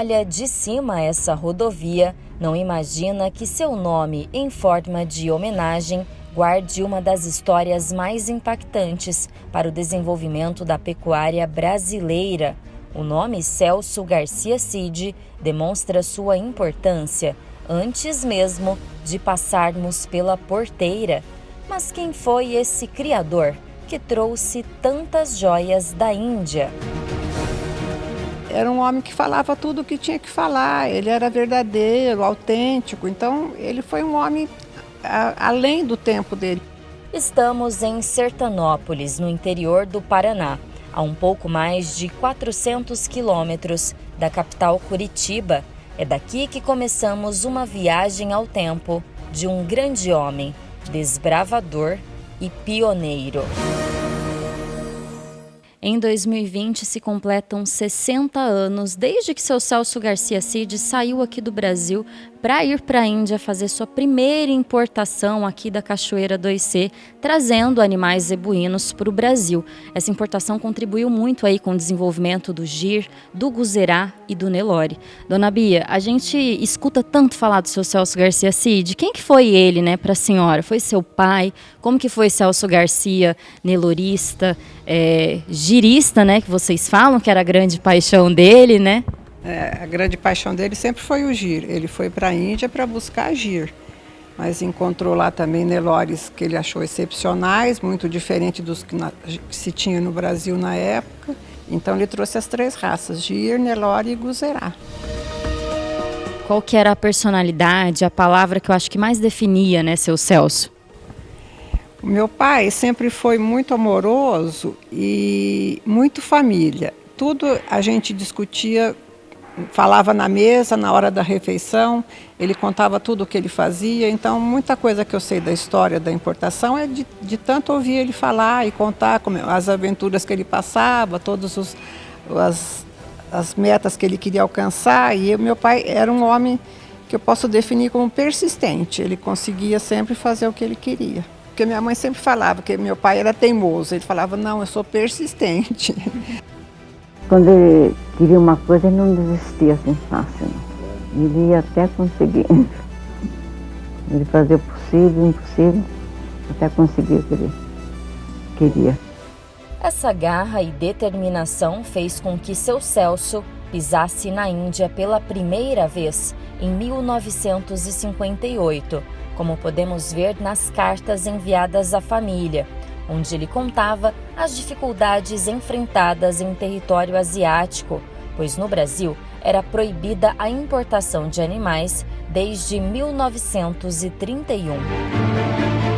olha de cima essa rodovia, não imagina que seu nome, em forma de homenagem, guarde uma das histórias mais impactantes para o desenvolvimento da pecuária brasileira. O nome Celso Garcia Cid demonstra sua importância antes mesmo de passarmos pela porteira. Mas quem foi esse criador que trouxe tantas joias da Índia? Era um homem que falava tudo o que tinha que falar, ele era verdadeiro, autêntico, então ele foi um homem além do tempo dele. Estamos em Sertanópolis, no interior do Paraná, a um pouco mais de 400 quilômetros da capital Curitiba. É daqui que começamos uma viagem ao tempo de um grande homem, desbravador e pioneiro. Em 2020 se completam 60 anos desde que seu Celso Garcia Cid saiu aqui do Brasil para ir para a Índia fazer sua primeira importação aqui da Cachoeira 2C, trazendo animais zebuínos para o Brasil. Essa importação contribuiu muito aí com o desenvolvimento do gir, do guzerá e do Nelore. Dona Bia, a gente escuta tanto falar do seu Celso Garcia Cid. Quem que foi ele, né, para a senhora? Foi seu pai? Como que foi Celso Garcia, nelorista, girista, né, que vocês falam que era a grande paixão dele, né? A grande paixão dele sempre foi o gir. Ele foi para a Índia para buscar gir, mas encontrou lá também nelores que ele achou excepcionais, muito diferente dos que se tinha no Brasil na época. Então ele trouxe as 3 raças, gir, nelore e guzerá. Qual que era a personalidade, a palavra que eu acho que mais definia, né, seu Celso? O meu pai sempre foi muito amoroso e muito família. Tudo a gente discutia, falava na mesa, na hora da refeição, ele contava tudo o que ele fazia. Então, muita coisa que eu sei da história da importação é de tanto ouvir ele falar e contar as aventuras que ele passava, todas as metas que ele queria alcançar. E meu pai era um homem que eu posso definir como persistente. Ele conseguia sempre fazer o que ele queria. Porque minha mãe sempre falava que meu pai era teimoso. Ele falava, não, eu sou persistente. Quando ele queria uma coisa, ele não desistia assim fácil, não. Ele ia até conseguir. Ele fazia o possível, o impossível, até conseguir o que ele queria. Essa garra e determinação fez com que seu Celso pisasse na Índia pela primeira vez em 1958, como podemos ver nas cartas enviadas à família, onde ele contava as dificuldades enfrentadas em território asiático, pois no Brasil era proibida a importação de animais desde 1931.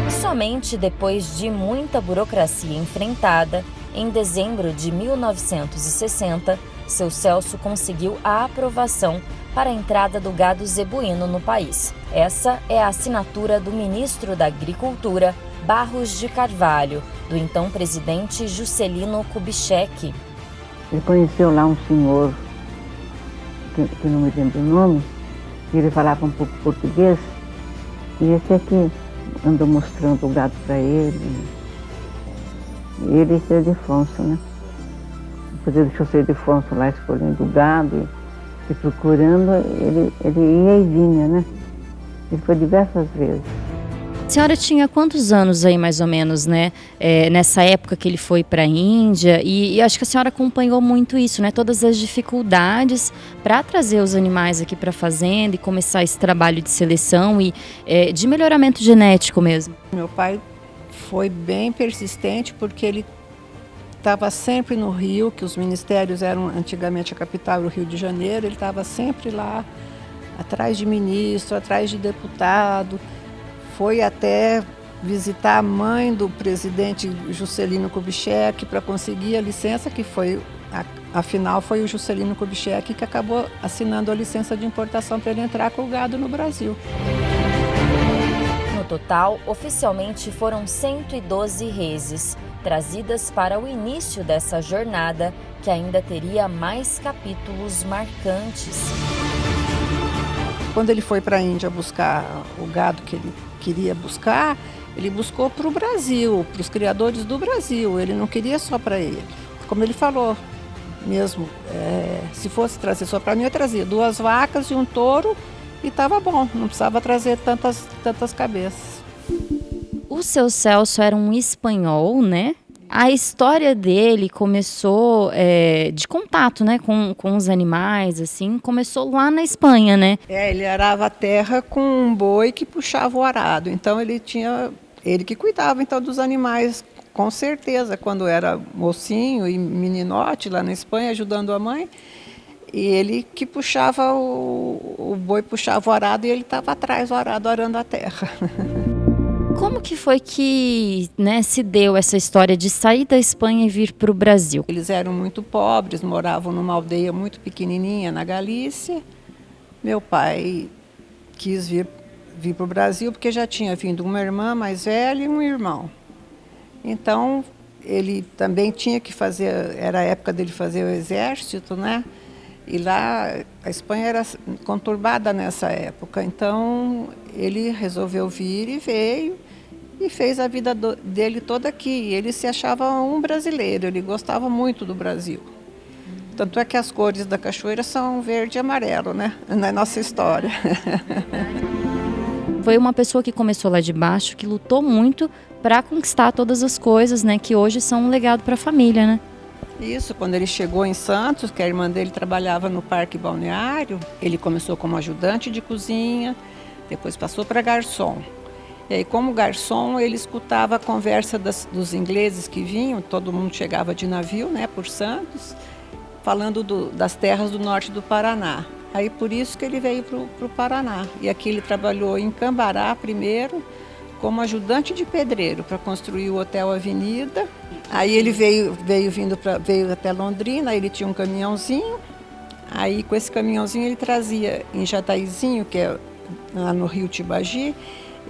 Somente depois de muita burocracia enfrentada, em dezembro de 1960, seu Celso conseguiu a aprovação para a entrada do gado zebuíno no país. Essa é a assinatura do ministro da Agricultura, Barros de Carvalho, do então presidente Juscelino Kubitschek. Ele conheceu lá um senhor, que não me lembro o nome, e ele falava um pouco português, e esse aqui andou mostrando o gado para ele. Ele e seu Ildefonso, né? Depois ele deixou o seu Ildefonso lá escolhendo o gado e procurando, ele ia e vinha, né? Ele foi diversas vezes. A senhora tinha quantos anos aí, mais ou menos, né? Nessa época que ele foi para a Índia, e acho que a senhora acompanhou muito isso, né? Todas as dificuldades para trazer os animais aqui para a fazenda e começar esse trabalho de seleção e de melhoramento genético mesmo. Meu pai foi bem persistente porque ele estava sempre no Rio, que os ministérios eram antigamente a capital, o Rio de Janeiro. Ele estava sempre lá, atrás de ministro, atrás de deputado. Foi até visitar a mãe do presidente Juscelino Kubitschek para conseguir a licença, que foi, afinal, foi o Juscelino Kubitschek que acabou assinando a licença de importação para ele entrar com o gado no Brasil. No total, oficialmente foram 112 reses, trazidas para o início dessa jornada, que ainda teria mais capítulos marcantes. Quando ele foi para a Índia buscar o gado que ele queria buscar, ele buscou para o Brasil, para os criadores do Brasil. Ele não queria só para ele. Como ele falou, mesmo, se fosse trazer só para mim, eu trazia 2 vacas e um touro e estava bom, não precisava trazer tantas cabeças. O seu Celso era um espanhol, né? A história dele começou de contato, né, com os animais, assim, começou lá na Espanha, né? Ele arava a terra com um boi que puxava o arado, então ele que cuidava então dos animais, com certeza, quando era mocinho e meninote lá na Espanha, ajudando a mãe, e ele que puxava o boi puxava o arado e ele estava atrás do arado arando a terra. Como que foi que, né, se deu essa história de sair da Espanha e vir para o Brasil? Eles eram muito pobres, moravam numa aldeia muito pequenininha na Galícia. Meu pai quis vir para o Brasil porque já tinha vindo uma irmã mais velha e um irmão. Então, ele também tinha que fazer, era a época dele fazer o exército, né? E lá, a Espanha era conturbada nessa época, então ele resolveu vir e veio e fez a vida dele toda aqui. Ele se achava um brasileiro, ele gostava muito do Brasil. Tanto é que as cores da cachoeira são verde e amarelo, né? Na nossa história. Foi uma pessoa que começou lá de baixo, que lutou muito para conquistar todas as coisas, né, que hoje são um legado para a família, né? Isso, quando ele chegou em Santos, que a irmã dele trabalhava no parque balneário, ele começou como ajudante de cozinha, depois passou para garçom. E aí, como garçom, ele escutava a conversa dos ingleses que vinham, todo mundo chegava de navio, né, por Santos, falando das terras do norte do Paraná. Aí, por isso que ele veio para o Paraná. E aqui ele trabalhou em Cambará primeiro, como ajudante de pedreiro, para construir o Hotel Avenida. Aí ele veio até Londrina, aí ele tinha um caminhãozinho. Aí com esse caminhãozinho ele trazia em Jataizinho, que é lá no Rio Tibagi,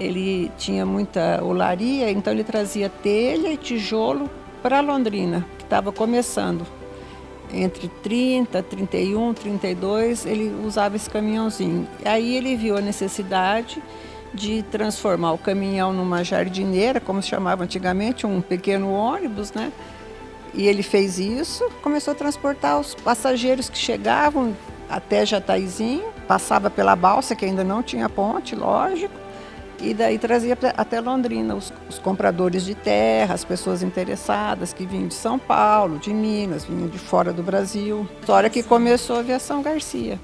ele tinha muita olaria, então ele trazia telha e tijolo para Londrina, que estava começando. Entre 30, 31, 32, ele usava esse caminhãozinho. Aí ele viu a necessidade de transformar o caminhão numa jardineira, como se chamava antigamente, um pequeno ônibus, né? E ele fez isso, começou a transportar os passageiros que chegavam até Jataizinho, passava pela balsa, que ainda não tinha ponte, lógico, e daí trazia até Londrina os compradores de terra, as pessoas interessadas que vinham de São Paulo, de Minas, vinham de fora do Brasil. História que começou a Aviação Garcia,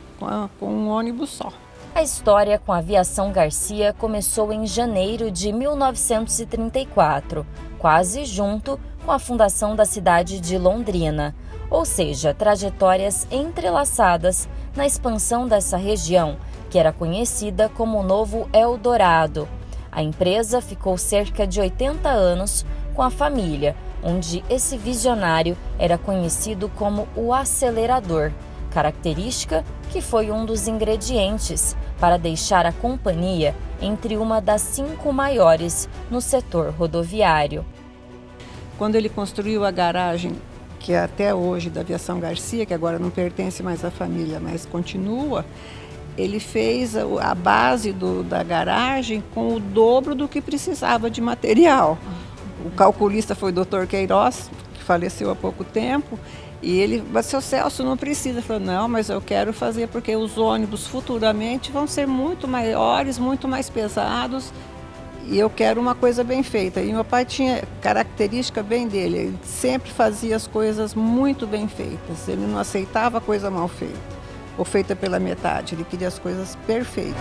com um ônibus só. A história com a Aviação Garcia começou em janeiro de 1934, quase junto com a fundação da cidade de Londrina, ou seja, trajetórias entrelaçadas na expansão dessa região, que era conhecida como o Novo Eldorado. A empresa ficou cerca de 80 anos com a família, onde esse visionário era conhecido como o acelerador, característica que foi um dos ingredientes para deixar a companhia entre uma das 5 maiores no setor rodoviário. Quando ele construiu a garagem, que é até hoje da Aviação Garcia, que agora não pertence mais à família, mas continua, ele fez a base da garagem com o dobro do que precisava de material. O calculista foi o Dr. Queiroz, que faleceu há pouco tempo, e ele, mas seu Celso não precisa. Ele falou, não, mas eu quero fazer porque os ônibus futuramente vão ser muito maiores, muito mais pesados, e eu quero uma coisa bem feita. E meu pai tinha característica bem dele, ele sempre fazia as coisas muito bem feitas, ele não aceitava coisa mal feita, ou feita pela metade, ele queria as coisas perfeitas.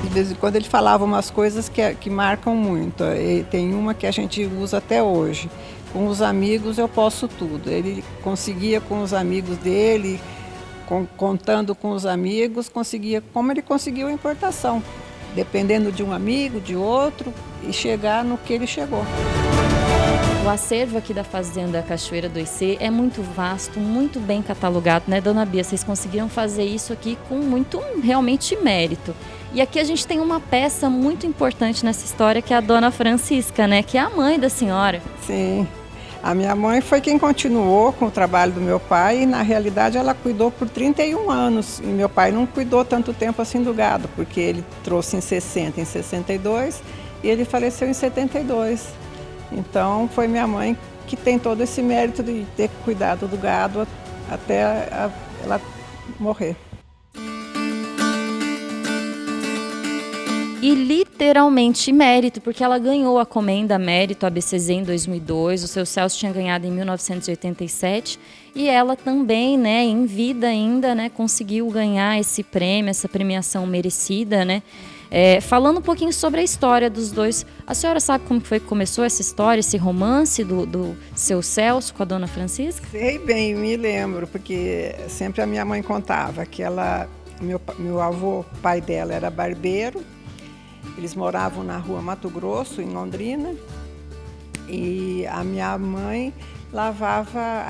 De vez em quando ele falava umas coisas que marcam muito. E tem uma que a gente usa até hoje. Com os amigos eu posso tudo. Ele conseguia com os amigos dele, contando com os amigos, conseguia, como ele conseguiu a importação. Dependendo de um amigo, de outro, e chegar no que ele chegou. O acervo aqui da Fazenda Cachoeira 2C é muito vasto, muito bem catalogado, né, dona Bia? Vocês conseguiram fazer isso aqui com muito, realmente, mérito. E aqui a gente tem uma peça muito importante nessa história, que é a dona Francisca, né, que é a mãe da senhora. Sim, a minha mãe foi quem continuou com o trabalho do meu pai e, na realidade, ela cuidou por 31 anos. E meu pai não cuidou tanto tempo assim do gado, porque ele trouxe em 60, em 62 e ele faleceu em 72. Então, foi minha mãe que tem todo esse mérito de ter cuidado do gado até ela morrer. E literalmente mérito, porque ela ganhou a Comenda Mérito ABCZ em 2002, o seu Celso tinha ganhado em 1987 e ela também, né, em vida ainda, né, conseguiu ganhar esse prêmio, essa premiação merecida, né? Falando um pouquinho sobre a história dos dois, a senhora sabe como foi que começou essa história, esse romance do seu Celso com a dona Francisca? Sei bem, me lembro, porque sempre a minha mãe contava que meu avô, pai dela, era barbeiro. Eles moravam na rua Mato Grosso, em Londrina, e a minha mãe lavava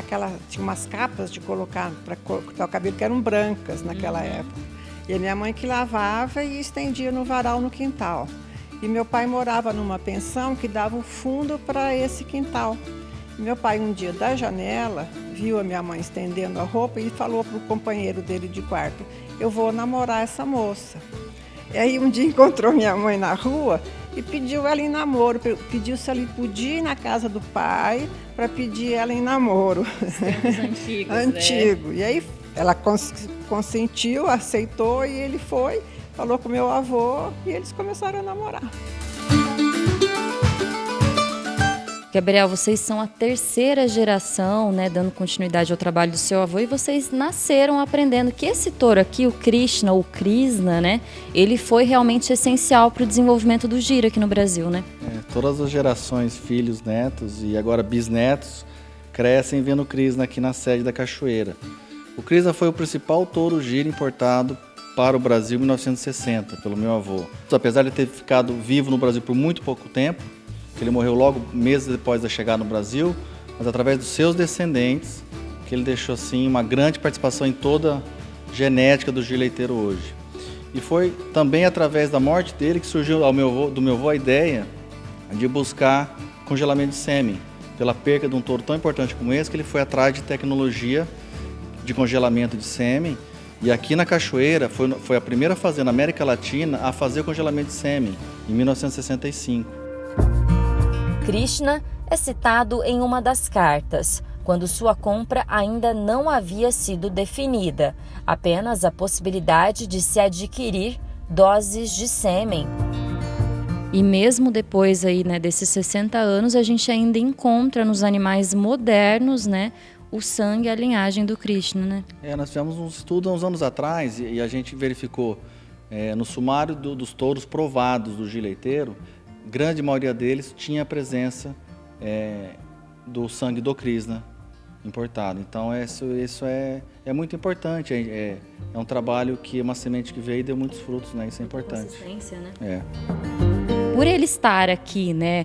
tinha umas capas de colocar para cortar o cabelo que eram brancas naquela época. E a minha mãe que lavava e estendia no varal no quintal. E meu pai morava numa pensão que dava o fundo para esse quintal. E meu pai, um dia da janela, viu a minha mãe estendendo a roupa e falou para o companheiro dele de quarto: eu vou namorar essa moça. E aí um dia encontrou minha mãe na rua e pediu ela em namoro, pediu se ela podia ir na casa do pai para pedir ela em namoro. Tempos antigos, Antigo. Né? E aí ela consentiu, aceitou e ele foi, falou com meu avô e eles começaram a namorar. Gabriel, vocês são a terceira geração, né, dando continuidade ao trabalho do seu avô, e vocês nasceram aprendendo que esse touro aqui, o Krishna ou Krishna, né, ele foi realmente essencial para o desenvolvimento do giro aqui no Brasil, né? Todas as gerações, filhos, netos e agora bisnetos, crescem vendo o Krishna aqui na sede da Cachoeira. O Krishna foi o principal touro giro importado para o Brasil em 1960, pelo meu avô. Apesar de ter ficado vivo no Brasil por muito pouco tempo, ele morreu logo meses depois da chegada no Brasil, mas através dos seus descendentes, que ele deixou assim uma grande participação em toda a genética do giro leiteiro hoje. E foi também através da morte dele que surgiu do meu avô a ideia de buscar congelamento de sêmen, pela perca de um touro tão importante como esse, que ele foi atrás de tecnologia de congelamento de sêmen. E aqui na Cachoeira foi a primeira fazenda na América Latina a fazer o congelamento de sêmen, em 1965. Krishna é citado em uma das cartas, quando sua compra ainda não havia sido definida, apenas a possibilidade de se adquirir doses de sêmen. E mesmo depois aí, né, desses 60 anos, a gente ainda encontra nos animais modernos, né, o sangue e a linhagem do Krishna, né? Nós fizemos um estudo há uns anos atrás e a gente verificou no sumário dos touros provados do giro leiteiro, grande maioria deles tinha a presença do sangue do Krishna importado. Então isso é muito importante, é um trabalho que é uma semente que veio e deu muitos frutos, né? Isso é importante. Consistência, né? Por ele estar aqui, né,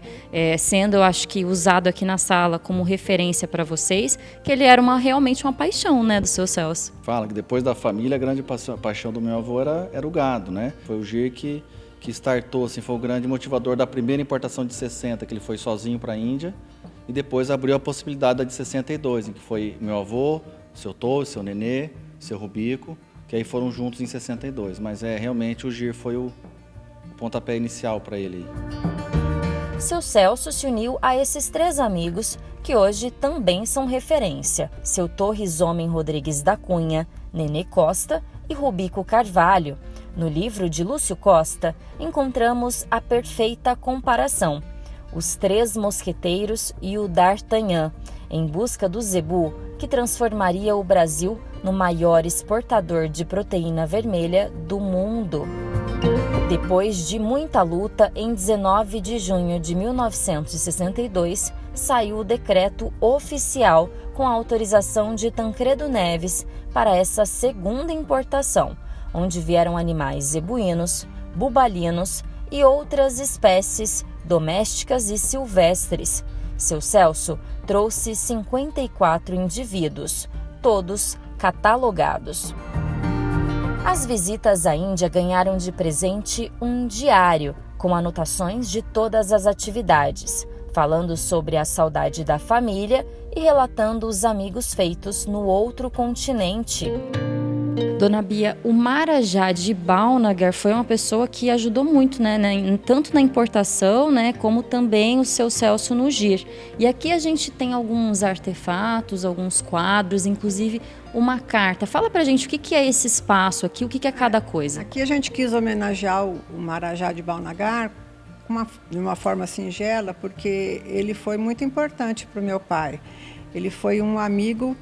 sendo, eu acho que, usado aqui na sala como referência para vocês, que ele era realmente uma paixão, né, do seu Celso. Fala que depois da família, a grande paixão do meu avô era o gado, né? Foi o giro que startou, assim, foi o grande motivador da primeira importação de 60, que ele foi sozinho para a Índia, e depois abriu a possibilidade da de 62, em que foi meu avô, seu Touro, seu Nenê, seu Rubico, que aí foram juntos em 62. Mas realmente o giro foi o pontapé inicial para ele. Seu Celso se uniu a esses três amigos que hoje também são referência: seu Torres Homem Rodrigues da Cunha, Nenê Costa e Rubico Carvalho. No livro de Lúcio Costa, encontramos a perfeita comparação: os três mosqueteiros e o D'Artagnan, em busca do zebu, que transformaria o Brasil no maior exportador de proteína vermelha do mundo. Depois de muita luta, em 19 de junho de 1962, saiu o decreto oficial com a autorização de Tancredo Neves para essa segunda importação, onde vieram animais zebuínos, bubalinos e outras espécies domésticas e silvestres. Seu Celso trouxe 54 indivíduos, todos catalogados. As visitas à Índia ganharam de presente um diário com anotações de todas as atividades, falando sobre a saudade da família e relatando os amigos feitos no outro continente. Dona Bia, o Marajá de Baunagar foi uma pessoa que ajudou muito, né, tanto na importação, né, como também o seu Celso no GIR. E aqui a gente tem alguns artefatos, alguns quadros, inclusive uma carta. Fala pra gente o que é esse espaço aqui, o que é cada coisa. Aqui a gente quis homenagear o Marajá de Baunagar de uma forma singela, porque ele foi muito importante para o meu pai. Ele foi um amigo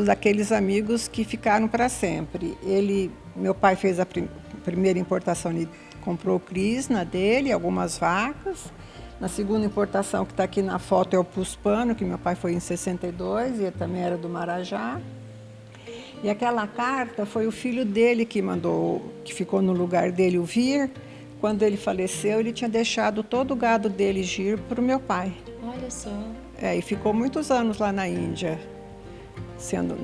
daqueles amigos que ficaram para sempre. Meu pai fez a primeira importação, ele comprou o Krishna dele, algumas vacas. Na segunda importação, que está aqui na foto, é o Puspano, que meu pai foi em 62, e também era do Marajá. E aquela carta foi o filho dele que mandou, que ficou no lugar dele, o Vir. Quando ele faleceu, ele tinha deixado todo o gado dele GIR para o meu pai. Olha só. E ficou muitos anos lá na Índia, sendo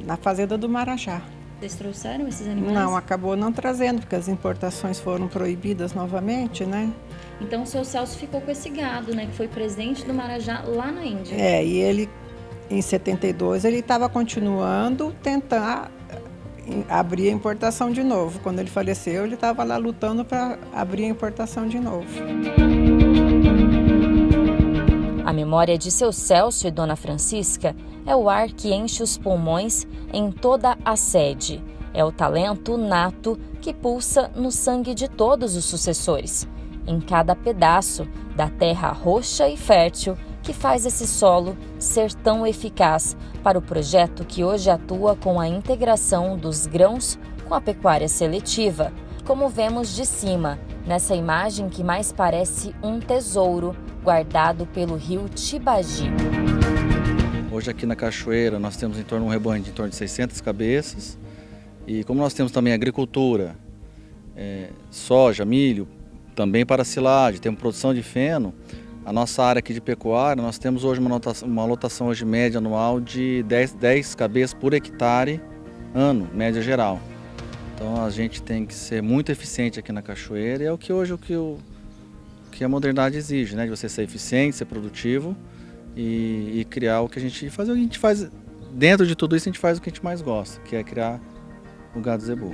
na fazenda do Marajá. Vocês trouxeram esses animais? Não, acabou não trazendo, porque as importações foram proibidas novamente, né? Então o seu Celso ficou com esse gado, né? Que foi presente do Marajá lá na Índia. E ele, em 72, ele estava continuando tentar abrir a importação de novo. Quando ele faleceu, ele estava lá lutando para abrir a importação de novo. A memória de seu Celso e Dona Francisca é o ar que enche os pulmões em toda a sede. É o talento nato que pulsa no sangue de todos os sucessores, em cada pedaço da terra roxa e fértil que faz esse solo ser tão eficaz para o projeto que hoje atua com a integração dos grãos com a pecuária seletiva, como vemos de cima, nessa imagem que mais parece um tesouro guardado pelo rio Tibagi. Hoje aqui na Cachoeira nós temos um rebanho de em torno de 600 cabeças, e como nós temos também agricultura, soja, milho, também para silagem, temos produção de feno, a nossa área aqui de pecuária, nós temos hoje uma lotação hoje média anual de 10 cabeças por hectare ano, média geral. Então a gente tem que ser muito eficiente aqui na Cachoeira, e é o que hoje que a modernidade exige, né? De você ser eficiente, ser produtivo e criar o que a gente faz. O que a gente faz dentro de tudo isso, a gente faz o que a gente mais gosta, que é criar o gado zebu.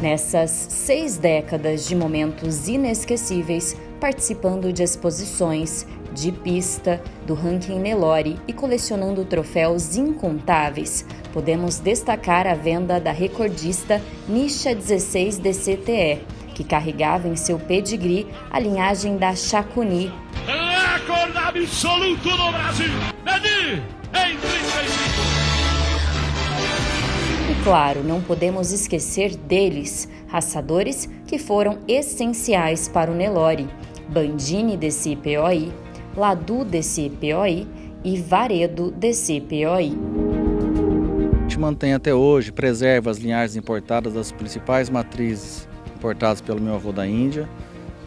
Nessas 6 décadas de momentos inesquecíveis, participando de exposições, de pista, do ranking Nelore e colecionando troféus incontáveis, podemos destacar a venda da recordista Nisha 16 DCTE, que carregava em seu pedigree a linhagem da Chacuni. Recorde absoluto no Brasil! Medi em 35! E claro, não podemos esquecer deles, raçadores que foram essenciais para o Nelore: Bandini DCPOI, Ladu DCPOI e Varedo DCPOI. A gente mantém até hoje, preserva as linhagens importadas das principais matrizes importadas pelo meu avô da Índia.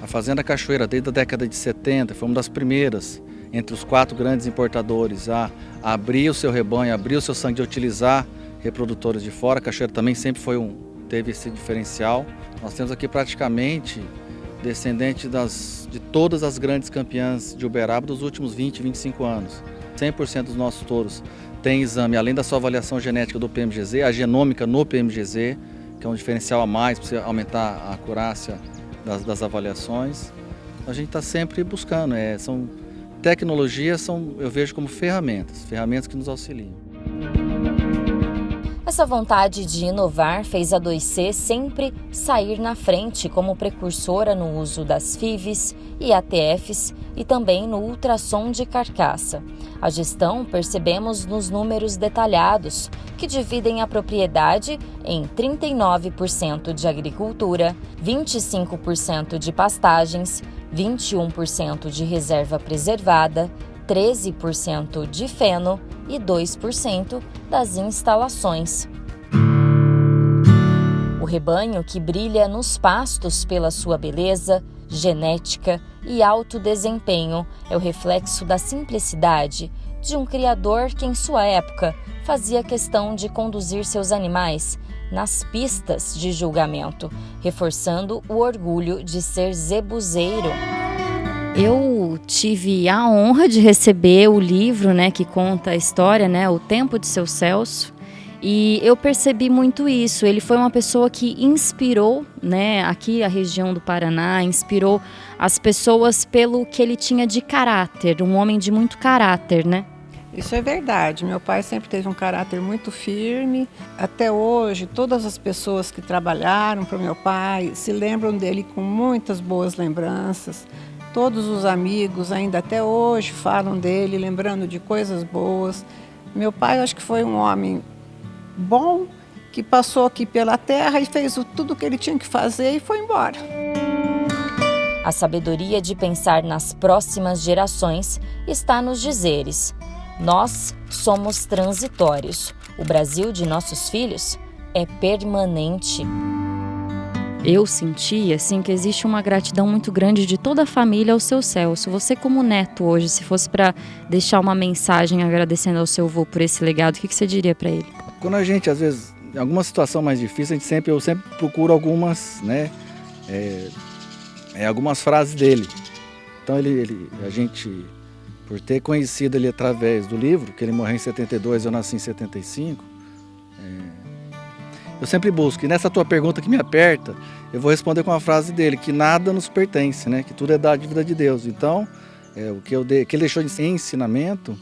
A Fazenda Cachoeira, desde a década de 70, foi uma das primeiras entre os 4 grandes importadores a abrir o seu rebanho, abrir o seu sangue, de utilizar reprodutores de fora. A Cachoeira também sempre teve esse diferencial. Nós temos aqui praticamente descendente de todas as grandes campeãs de Uberaba dos últimos 20, 25 anos. 100% dos nossos touros têm exame, além da sua avaliação genética do PMGZ, a genômica no PMGZ, que é um diferencial a mais para você aumentar a acurácia das avaliações. A gente está sempre buscando, tecnologias eu vejo como ferramentas que nos auxiliam. Essa vontade de inovar fez a 2C sempre sair na frente como precursora no uso das FIVs e ATFs e também no ultrassom de carcaça. A gestão percebemos nos números detalhados, que dividem a propriedade em 39% de agricultura, 25% de pastagens, 21% de reserva preservada, 13% de feno e 2% das instalações. O rebanho, que brilha nos pastos pela sua beleza, genética e alto desempenho, é o reflexo da simplicidade de um criador que, em sua época, fazia questão de conduzir seus animais nas pistas de julgamento, reforçando o orgulho de ser zebuzeiro. Eu tive a honra de receber o livro, que conta a história, O Tempo de Seu Celso. E eu percebi muito isso. Ele foi uma pessoa que inspirou, né, aqui a região do Paraná, inspirou as pessoas pelo que ele tinha de caráter, um homem de muito caráter, né? Isso é verdade. Meu pai sempre teve um caráter muito firme. Até hoje, todas as pessoas que trabalharam para o meu pai se lembram dele com muitas boas lembranças. Todos os amigos ainda até hoje falam dele, lembrando de coisas boas. Meu pai, eu acho que foi um homem bom, que passou aqui pela terra e fez tudo o que ele tinha que fazer e foi embora. A sabedoria de pensar nas próximas gerações está nos dizeres: nós somos transitórios. O Brasil de nossos filhos é permanente. Eu senti, assim, que existe uma gratidão muito grande de toda a família ao seu Celso. Você, como neto hoje, se fosse para deixar uma mensagem agradecendo ao seu avô por esse legado, o que você diria para ele? Quando a gente, às vezes, em alguma situação mais difícil, eu sempre procuro algumas, né, algumas frases dele. Então a gente, por ter conhecido ele através do livro, que ele morreu em 72, eu nasci em 75, eu sempre busco. E nessa tua pergunta que me aperta, eu vou responder com a frase dele, que nada nos pertence, né, que tudo é dívida de Deus. Então, o que ele deixou de ensinamento,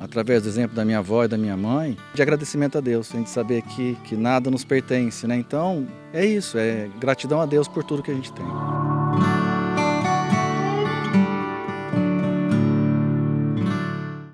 através do exemplo da minha avó e da minha mãe, de agradecimento a Deus, a gente saber que nada nos pertence, né? Então, é isso, é gratidão a Deus por tudo que a gente tem.